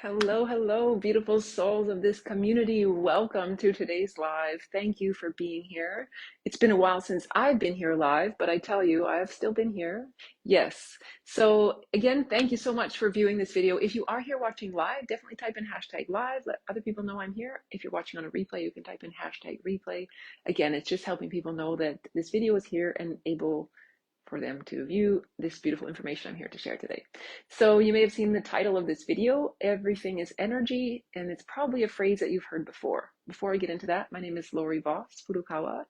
Hello, hello, beautiful souls of this community. Welcome to today's live. Thank you for being here. It's been a while since I've been here live, but I tell you, I have still been here. Yes. So again, thank you so much for viewing this video. If you are here watching live, definitely type in hashtag live. Let other people know I'm here. If you're watching on a replay, you can type in hashtag replay. Again, it's just helping people know that this video is here and able for them to view this beautiful information I'm here to share today. So you may have seen the title of this video, Everything is Energy, and it's probably a phrase that you've heard before. Before I get into that, my name is Lori Voss Furukawa,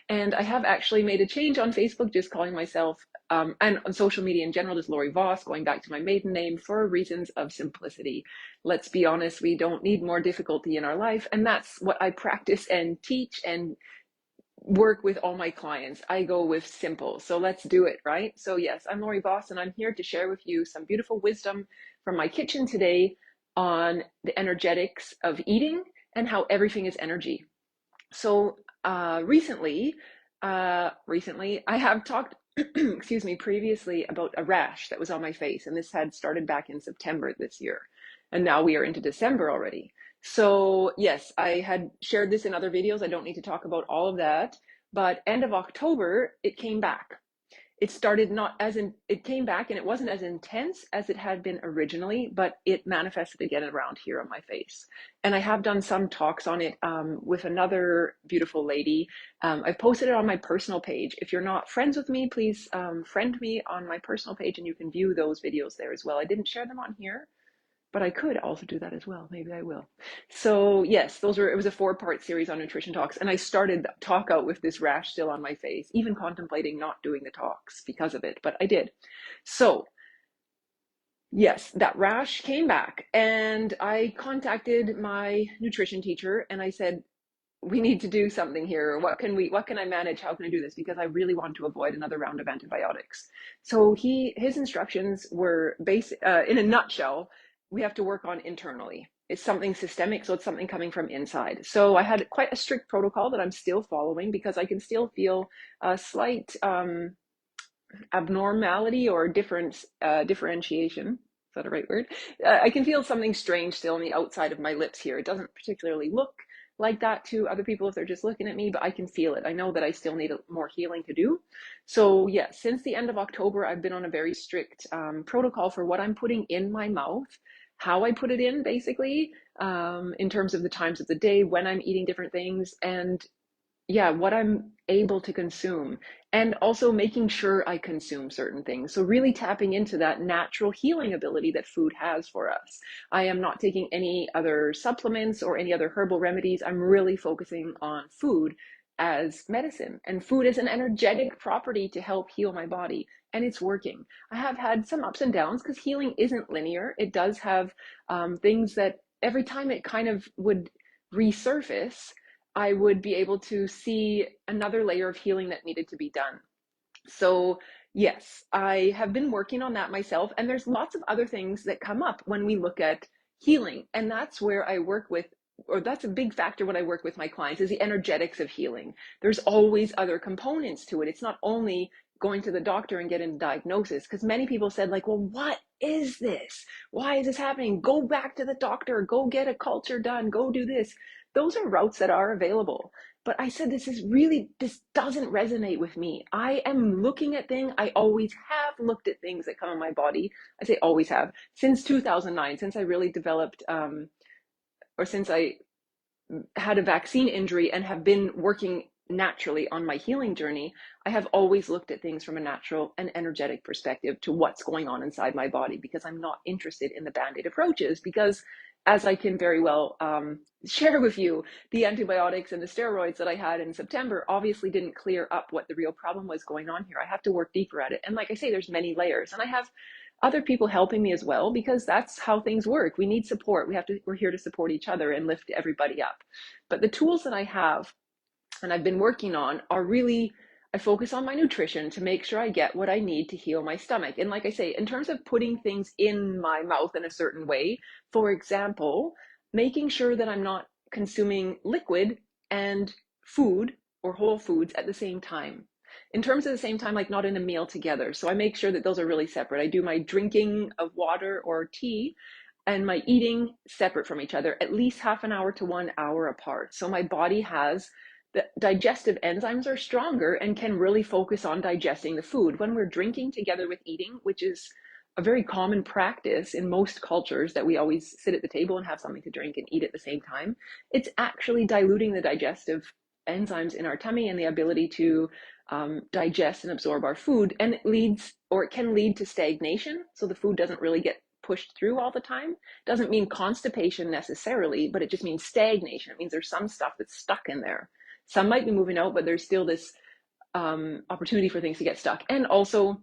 and I have actually made a change on Facebook, just calling myself, and on social media in general, just Lori Voss, going back to my maiden name for reasons of simplicity. Let's be honest, we don't need more difficulty in our life, and that's what I practice and teach and work with all my clients. I go with simple. So let's do it, right? So yes, I'm Lori Voss, and I'm here to share with you some beautiful wisdom from my kitchen today on the energetics of eating and how everything is energy. So recently, I have talked, excuse me, previously about a rash that was on my face, and this had started back in September this year, and now we are into December already. So yes, I had shared this in other videos. I don't need to talk about all of that, but end of October, it came back. It started not as in, it came back and it wasn't as intense as it had been originally, but it manifested again around here on my face. And I have done some talks on it with another beautiful lady. I've posted it on my personal page. If you're not friends with me, please friend me on my personal page and you can view those videos there as well. I didn't share them on here, but I could also do that as well. Maybe I will. So yes, it was a 4-part series on nutrition talks. And I started the talk out with this rash still on my face, even contemplating not doing the talks because of it, but I did. So yes, that rash came back and I contacted my nutrition teacher and I said, we need to do something here. What can I manage? How can I do this? Because I really want to avoid another round of antibiotics. So his instructions were in a nutshell, we have to work on internally. It's something systemic, so it's something coming from inside. So I had quite a strict protocol that I'm still following because I can still feel a slight abnormality or differentiation. Is that a right word? I can feel something strange still on the outside of my lips here. It doesn't particularly look like that to other people if they're just looking at me, but I can feel it. I know that I still need more healing to do. So yeah, since the end of October, I've been on a very strict protocol for what I'm putting in my mouth, how I put it in basically, in terms of the times of the day, when I'm eating different things, and yeah, what I'm able to consume, and also making sure I consume certain things. So really tapping into that natural healing ability that food has for us. I am not taking any other supplements or any other herbal remedies. I'm really focusing on food as medicine, and food is an energetic property to help heal my body, and it's working. I have had some ups and downs because healing isn't linear. It does have things that every time it kind of would resurface, I would be able to see another layer of healing that needed to be done. So yes, I have been working on that myself, and there's lots of other things that come up when we look at healing, and that's where I work with, or that's a big factor when I work with my clients, is the energetics of healing. There's always other components to it. It's not only going to the doctor and getting a diagnosis, because many people said, like, well, what is this? Why is this happening? Go back to the doctor, go get a culture done, go do this. Those are routes that are available. But I said, this doesn't resonate with me. I am looking at things. I always have looked at things that come in my body. I say always have, since 2009, since I really developed, or since I had a vaccine injury and have been working naturally on my healing journey. I have always looked at things from a natural and energetic perspective to what's going on inside my body, because I'm not interested in the band-aid approaches, because as I can very well share with you, the antibiotics and the steroids that I had in September obviously didn't clear up what the real problem was going on here. I have to work deeper at it. And like I say, there's many layers, and I have other people helping me as well, because that's how things work. We need support. We're here to support each other and lift everybody up. But the tools that I have and I've been working on are really, I focus on my nutrition to make sure I get what I need to heal my stomach. And like I say, in terms of putting things in my mouth in a certain way, for example, making sure that I'm not consuming liquid and food or whole foods at the same time. In terms of the same time, like not in a meal together. So I make sure that those are really separate. I do my drinking of water or tea and my eating separate from each other, at least half an hour to 1 hour apart. So my body has the digestive enzymes are stronger and can really focus on digesting the food. When we're drinking together with eating, which is a very common practice in most cultures, that we always sit at the table and have something to drink and eat at the same time, it's actually diluting the digestive enzymes in our tummy and the ability to digest and absorb our food. And it can lead to stagnation. So the food doesn't really get pushed through all the time. Doesn't mean constipation necessarily, but it just means stagnation. It means there's some stuff that's stuck in there. Some might be moving out, but there's still this opportunity for things to get stuck. And also,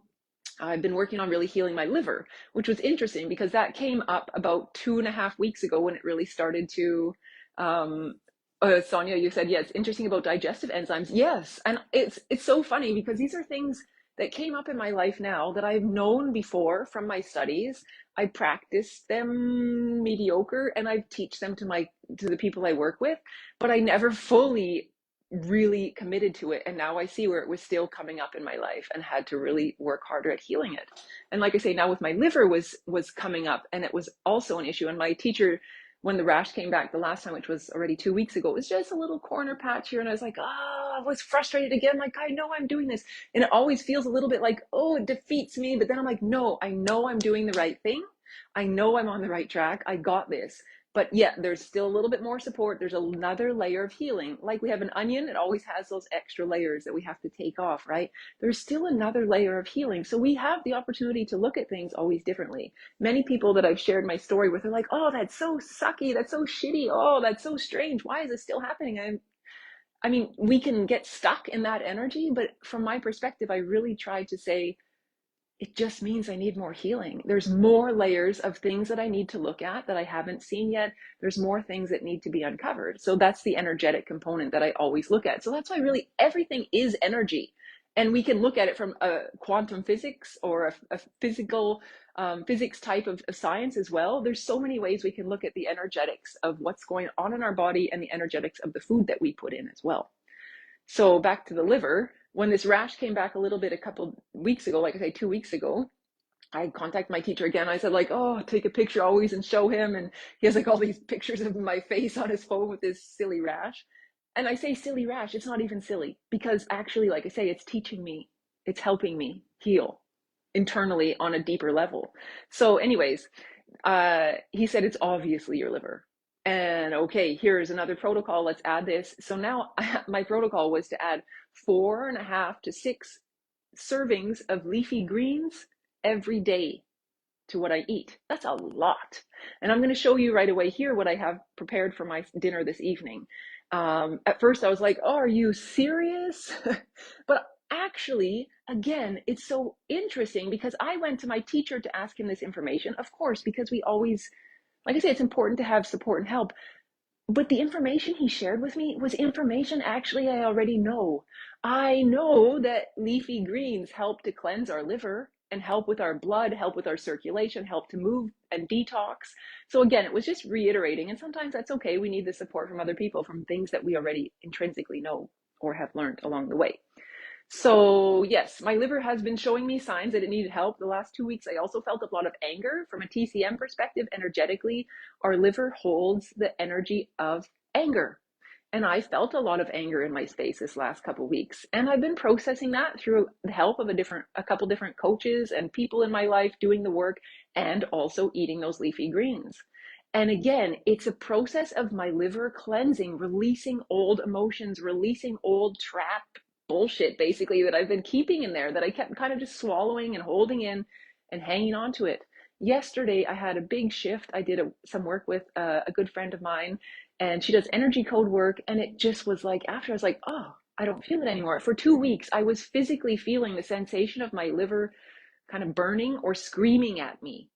I've been working on really healing my liver, which was interesting because that came up about 2.5 weeks ago when it really started to. Sonia, you said, yeah, it's interesting about digestive enzymes. Yes, and it's so funny because these are things that came up in my life now that I've known before from my studies. I practice them mediocre and I teach them to the people I work with, but I never fully really committed to it. And now I see where it was still coming up in my life and had to really work harder at healing it. And like I say, now with my liver was coming up, and it was also an issue. And my teacher, when the rash came back the last time, which was already 2 weeks ago, it was just a little corner patch here. And I was like, I was frustrated again. Like, I know I'm doing this. And it always feels a little bit like, oh, it defeats me. But then I'm like, no, I know I'm doing the right thing. I know I'm on the right track. I got this. But yeah, there's still a little bit more support. There's another layer of healing. Like we have an onion, it always has those extra layers that we have to take off, right? There's still another layer of healing. So we have the opportunity to look at things always differently. Many people that I've shared my story with are like, oh, that's so sucky. That's so shitty. Oh, that's so strange. Why is this still happening? I mean, we can get stuck in that energy, but from my perspective, I really tried to say, it just means I need more healing. There's more layers of things that I need to look at that I haven't seen yet. There's more things that need to be uncovered. So that's the energetic component that I always look at. So that's why really everything is energy. And we can look at it from a quantum physics or a physical physics type of science as well. There's so many ways we can look at the energetics of what's going on in our body and the energetics of the food that we put in as well. So back to the liver, when this rash came back a little bit a couple weeks ago, like I say, 2 weeks ago, I contacted my teacher again. I said like, oh, take a picture always and show him. And he has like all these pictures of my face on his phone with this silly rash. And I say silly rash, it's not even silly because actually, like I say, it's teaching me, it's helping me heal internally on a deeper level. So anyways, he said, it's obviously your liver. And okay, here's another protocol. Let's add this. So now my protocol was to add 4.5 to 6 servings of leafy greens every day to what I eat. That's a lot. And I'm going to show you right away here what I have prepared for my dinner this evening. At first I was like, oh, are you serious? But actually, again, it's so interesting because I went to my teacher to ask him this information, of course, because we always, like I say, it's important to have support and help. But the information he shared with me was information actually I already know. I know that leafy greens help to cleanse our liver and help with our blood, help with our circulation, help to move and detox. So again, it was just reiterating, and sometimes that's okay. We need the support from other people, from things that we already intrinsically know or have learned along the way. So yes, my liver has been showing me signs that it needed help. The last 2 weeks, I also felt a lot of anger. From a TCM perspective, energetically, our liver holds the energy of anger. And I felt a lot of anger in my space this last couple of weeks. And I've been processing that through the help of a couple different coaches and people in my life doing the work, and also eating those leafy greens. And again, it's a process of my liver cleansing, releasing old emotions, releasing old trap bullshit basically that I've been keeping in there, that I kept kind of just swallowing and holding in and hanging on to it. Yesterday I had a big shift. I did some work with a good friend of mine, and she does energy code work, and it just was like, after I was like, oh, I don't feel it anymore. For 2 weeks I was physically feeling the sensation of my liver kind of burning or screaming at me.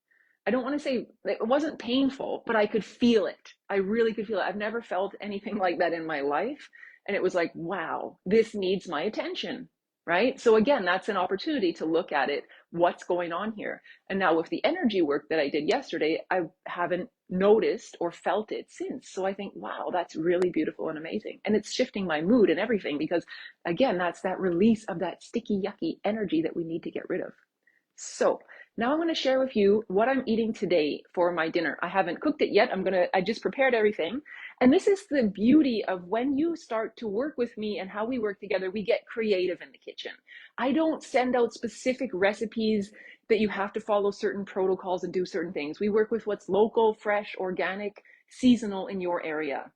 I don't want to say it wasn't painful, but I could feel it. I really could feel it. I've never felt anything like that in my life. And it was like, wow, this needs my attention, right? So again, that's an opportunity to look at it. What's going on here? And now with the energy work that I did yesterday, I haven't noticed or felt it since. So I think, wow, that's really beautiful and amazing. And it's shifting my mood and everything because, again, that's that release of that sticky, yucky energy that we need to get rid of. So Now I want to share with you what I'm eating today for my dinner. I haven't cooked it yet. I just prepared everything. And this is the beauty of when you start to work with me and how we work together, we get creative in the kitchen. I don't send out specific recipes that you have to follow certain protocols and do certain things. We work with what's local, fresh, organic, seasonal in your area.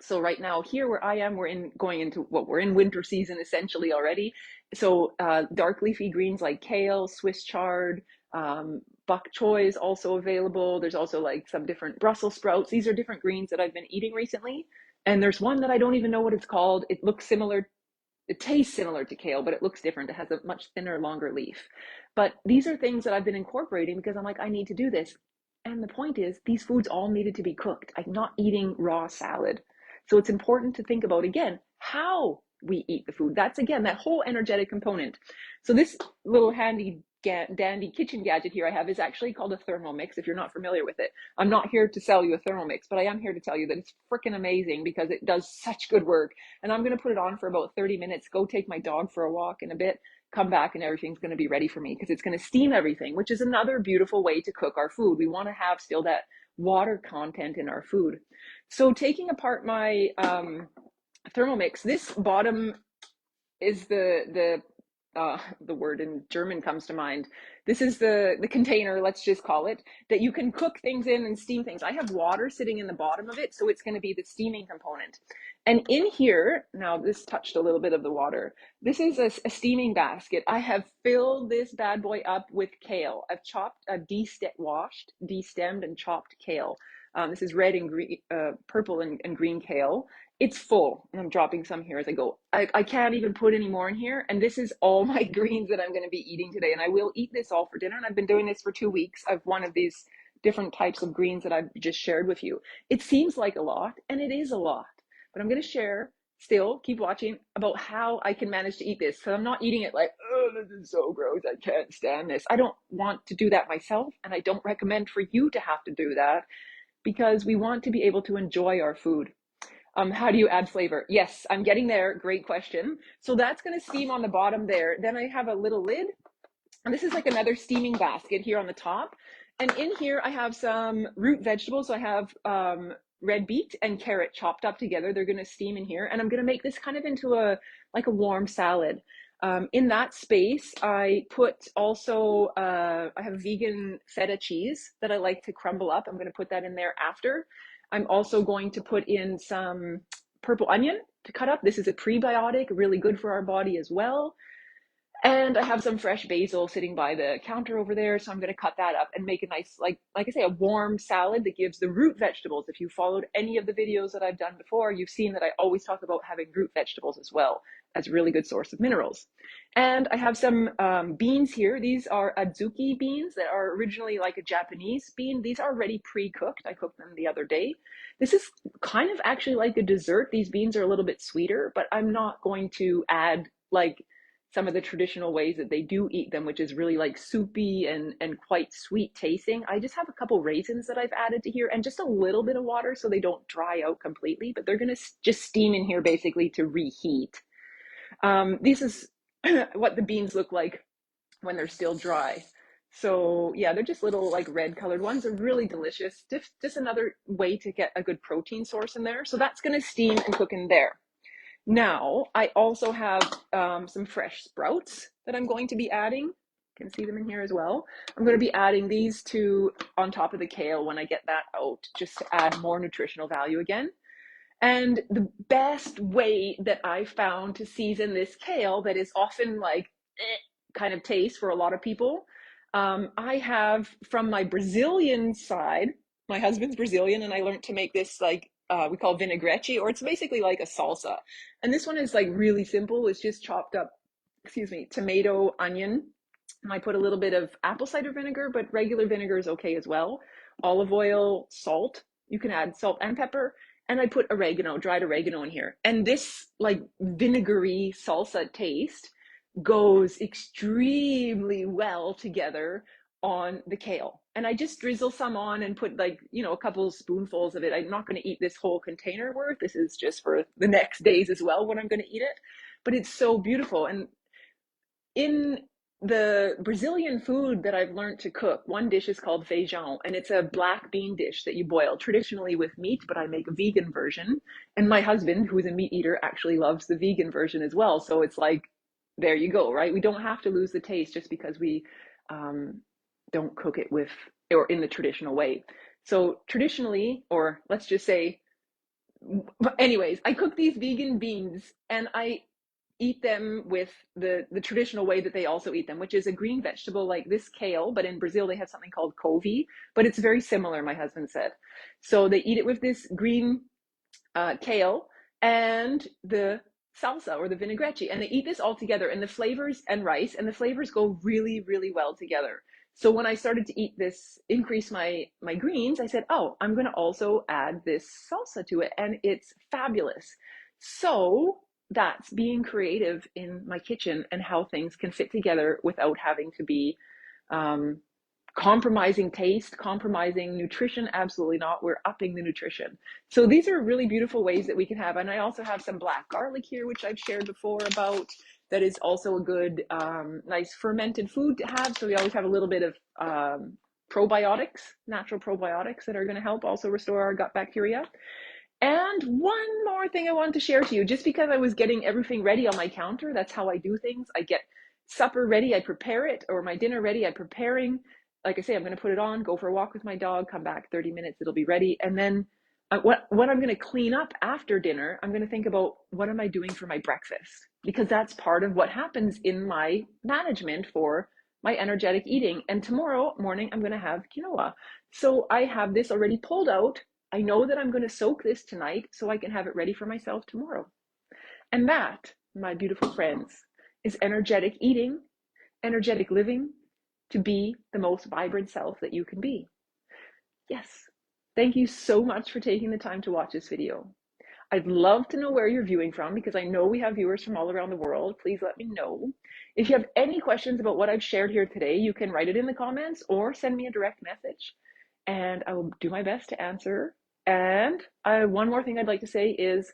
So right now here where I am, we're in winter season essentially already. So dark leafy greens like kale, Swiss chard, bok choy is also available. There's also like some different Brussels sprouts. These are different greens that I've been eating recently. And there's one that I don't even know what it's called. It looks similar, it tastes similar to kale, but it looks different. It has a much thinner, longer leaf. But these are things that I've been incorporating because I'm like, I need to do this. And the point is, these foods all needed to be cooked. I'm not eating raw salad. So it's important to think about, again, how we eat the food. That's, again, that whole energetic component. So this little handy dandy kitchen gadget here I have is actually called a Thermomix, if you're not familiar with it. I'm not here to sell you a Thermomix, but I am here to tell you that it's freaking amazing because it does such good work. And I'm going to put it on for about 30 minutes, go take my dog for a walk in a bit, come back, and everything's going to be ready for me because it's going to steam everything, which is another beautiful way to cook our food. We want to have still that water content in our food. So taking apart my Thermomix, this bottom is the word in German comes to mind. This is the container, let's just call it, that you can cook things in and steam things. I have water sitting in the bottom of it, so it's going to be the steaming component. And in here, now this touched a little bit of the water. This is a steaming basket. I have filled this bad boy up with kale. I've washed, destemmed, and chopped kale. This is red and green, purple and green kale. It's full, and I'm dropping some here as I go. I can't even put any more in here, and this is all my greens that I'm going to be eating today, and I will eat this all for dinner, and I've been doing this for 2 weeks. I've one of these different types of greens that I've just shared with you. It seems like a lot, and it is a lot, but I'm going to share, still, keep watching, about how I can manage to eat this, because I'm not eating it like, oh, this is so gross, I can't stand this. I don't want to do that myself, and I don't recommend for you to have to do that, because we want to be able to enjoy our food. How do you add flavor? Yes, I'm getting there. Great question. So that's going to steam on the bottom there. Then I have a little lid, and this is like another steaming basket here on the top. And in here, I have some root vegetables. So I have red beet and carrot chopped up together. They're going to steam in here, and I'm going to make this kind of into a warm salad. In that space, I put also, I have vegan feta cheese that I like to crumble up. I'm going to put that in there after. I'm also going to put in some purple onion to cut up. This is a prebiotic, really good for our body as well. And I have some fresh basil sitting by the counter over there, so I'm going to cut that up and make a nice, like I say, a warm salad that gives the root vegetables. If you followed any of the videos that I've done before, you've seen that I always talk about having root vegetables as well as a really good source of minerals. And I have some beans here. These are adzuki beans that are originally like a Japanese bean. These are already pre-cooked. I cooked them the other day. This is kind of actually like a dessert. These beans are a little bit sweeter, but I'm not going to add like some of the traditional ways that they do eat them, which is really like soupy and quite sweet tasting. I just have a couple raisins that I've added to here and just a little bit of water so they don't dry out completely, but they're going to just steam in here basically to reheat. This is what the beans look like when they're still dry. So yeah, they're just little like red colored ones. They're really delicious. Just another way to get a good protein source in there. So that's going to steam and cook in there. Now, I also have some fresh sprouts that I'm going to be adding. You can see them in here as well. I'm going to be adding these two on top of the kale when I get that out, just to add more nutritional value again. And the best way that I found to season this kale that is often like kind of taste for a lot of people, I have from my Brazilian side, my husband's Brazilian, and I learned to make this like we call vinaigrette, or it's basically like a salsa. And this one is like really simple. It's just chopped up, tomato, onion. And I put a little bit of apple cider vinegar, but regular vinegar is okay as well. Olive oil, salt. You can add salt and pepper. And I put oregano, dried oregano in here. And this like vinegary salsa taste goes extremely well together on the kale. And I just drizzle some on and put like, a couple spoonfuls of it. I'm not going to eat this whole container worth. This is just for the next days as well when I'm going to eat it. But it's so beautiful. And in the Brazilian food that I've learned to cook, one dish is called feijão, and it's a black bean dish that you boil traditionally with meat, but I make a vegan version. And my husband, who is a meat eater, actually loves the vegan version as well. So it's like, there you go, right? We don't have to lose the taste just because we um, don't cook it with or in the traditional way. So traditionally, or let's just say, anyways, I cook these vegan beans and I eat them with the traditional way that they also eat them, which is a green vegetable like this kale, but in Brazil they have something called couve, but it's very similar, my husband said. So they eat it with this green kale and the salsa or the vinaigrette, and they eat this all together, and the flavors and rice and the flavors go really, really well together. So when I started to eat this, increase my greens, I said, oh, I'm going to also add this salsa to it, and it's fabulous. So that's being creative in my kitchen and how things can fit together without having to be um, compromising taste, compromising nutrition. Absolutely not. We're upping the nutrition. So these are really beautiful ways that we can have. And I also have some black garlic here, which I've shared before about, that is also a good, nice fermented food to have. So we always have a little bit of probiotics, natural probiotics that are going to help also restore our gut bacteria. And one more thing I wanted to share to you, just because I was getting everything ready on my counter, that's how I do things. I get supper ready, I prepare it, or my dinner ready, I'm preparing. Like I say, I'm going to put it on, go for a walk with my dog, come back 30 minutes, it'll be ready. And then when I'm going to clean up after dinner, I'm going to think about what am I doing for my breakfast? Because that's part of what happens in my management for my energetic eating. And tomorrow morning, I'm going to have quinoa. So I have this already pulled out. I know that I'm going to soak this tonight so I can have it ready for myself tomorrow. And that, my beautiful friends, is energetic eating, energetic living, to be the most vibrant self that you can be. Yes. Thank you so much for taking the time to watch this video. I'd love to know where you're viewing from, because I know we have viewers from all around the world. Please let me know. If you have any questions about what I've shared here today, you can write it in the comments or send me a direct message, and I will do my best to answer. And one more thing I'd like to say is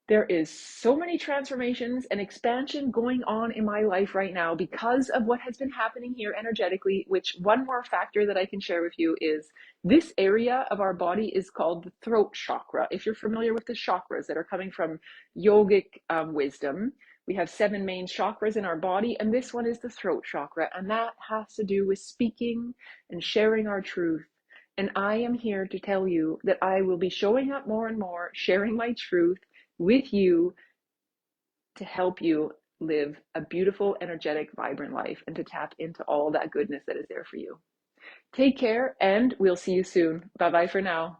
there is so many transformations and expansion going on in my life right now because of what has been happening here energetically, which one more factor that I can share with you is this area of our body is called the throat chakra. If you're familiar with the chakras that are coming from yogic wisdom, we have 7 main chakras in our body, and this one is the throat chakra, and that has to do with speaking and sharing our truth. And I am here to tell you that I will be showing up more and more, sharing my truth with you to help you live a beautiful, energetic, vibrant life and to tap into all that goodness that is there for you. Take care, and we'll see you soon. Bye-bye for now.